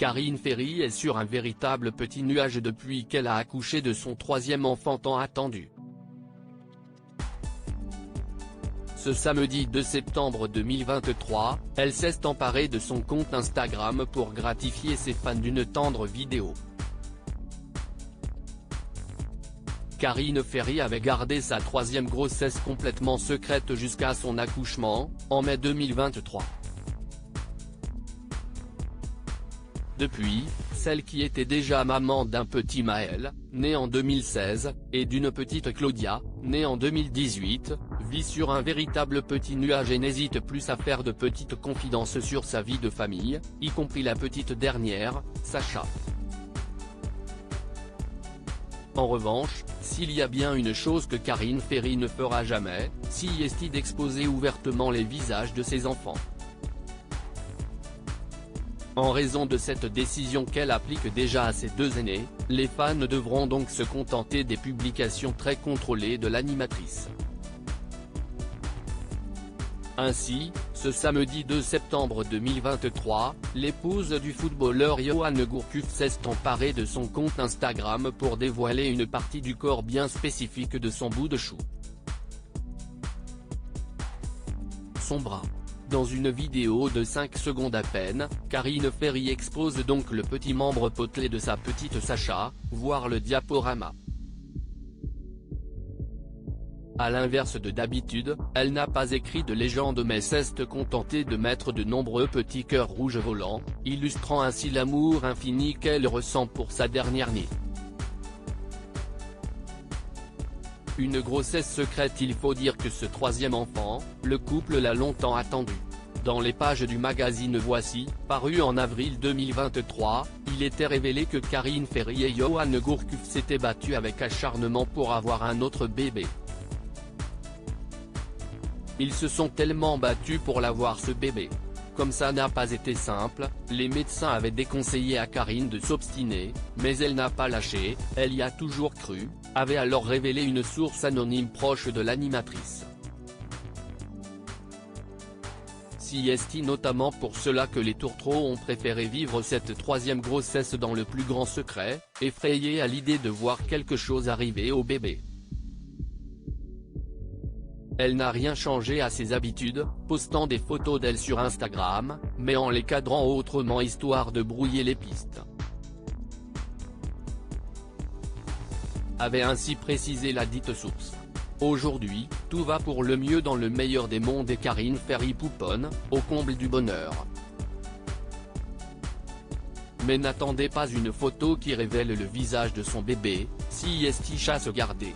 Karine Ferry est sur un véritable petit nuage depuis qu'elle a accouché de son troisième enfant tant attendu. Ce samedi 2 septembre 2023, elle s'est emparée de son compte Instagram pour gratifier ses fans d'une tendre vidéo. Karine Ferry avait gardé sa troisième grossesse complètement secrète jusqu'à son accouchement, en mai 2023. Depuis, celle qui était déjà maman d'un petit Maël, né en 2016, et d'une petite Claudia, née en 2018, vit sur un véritable petit nuage et n'hésite plus à faire de petites confidences sur sa vie de famille, y compris la petite dernière, Sacha. En revanche, s'il y a bien une chose que Karine Ferry ne fera jamais, c'est d'exposer ouvertement les visages de ses enfants. En raison de cette décision qu'elle applique déjà à ses deux aînés, les fans devront donc se contenter des publications très contrôlées de l'animatrice. Ainsi, ce samedi 2 septembre 2023, l'épouse du footballeur Yoann Gourcuff s'est emparée de son compte Instagram pour dévoiler une partie du corps bien spécifique de son bout de chou. Son bras. Dans une vidéo de 5 secondes à peine, Karine Ferry expose donc le petit membre potelé de sa petite Sacha, voir le diaporama. À l'inverse de d'habitude, elle n'a pas écrit de légende mais s'est contentée de mettre de nombreux petits cœurs rouges volants, illustrant ainsi l'amour infini qu'elle ressent pour sa dernière-née. Une grossesse secrète. Il faut dire que ce troisième enfant, le couple l'a longtemps attendu. Dans les pages du magazine Voici, paru en avril 2023, il était révélé que Karine Ferry et Yoann Gourcuff s'étaient battus avec acharnement pour avoir un autre bébé. Ils se sont tellement battus pour l'avoir ce bébé. Comme ça n'a pas été simple, les médecins avaient déconseillé à Karine de s'obstiner, mais elle n'a pas lâché, elle y a toujours cru, avait alors révélé une source anonyme proche de l'animatrice. C'est notamment pour cela que les tourtereaux ont préféré vivre cette troisième grossesse dans le plus grand secret, effrayés à l'idée de voir quelque chose arriver au bébé. Elle n'a rien changé à ses habitudes, postant des photos d'elle sur Instagram, mais en les cadrant autrement histoire de brouiller les pistes. Avait ainsi précisé la dite source. Aujourd'hui, tout va pour le mieux dans le meilleur des mondes et Karine Ferry pouponne, au comble du bonheur. Mais n'attendez pas une photo qui révèle le visage de son bébé, si chasse gardée.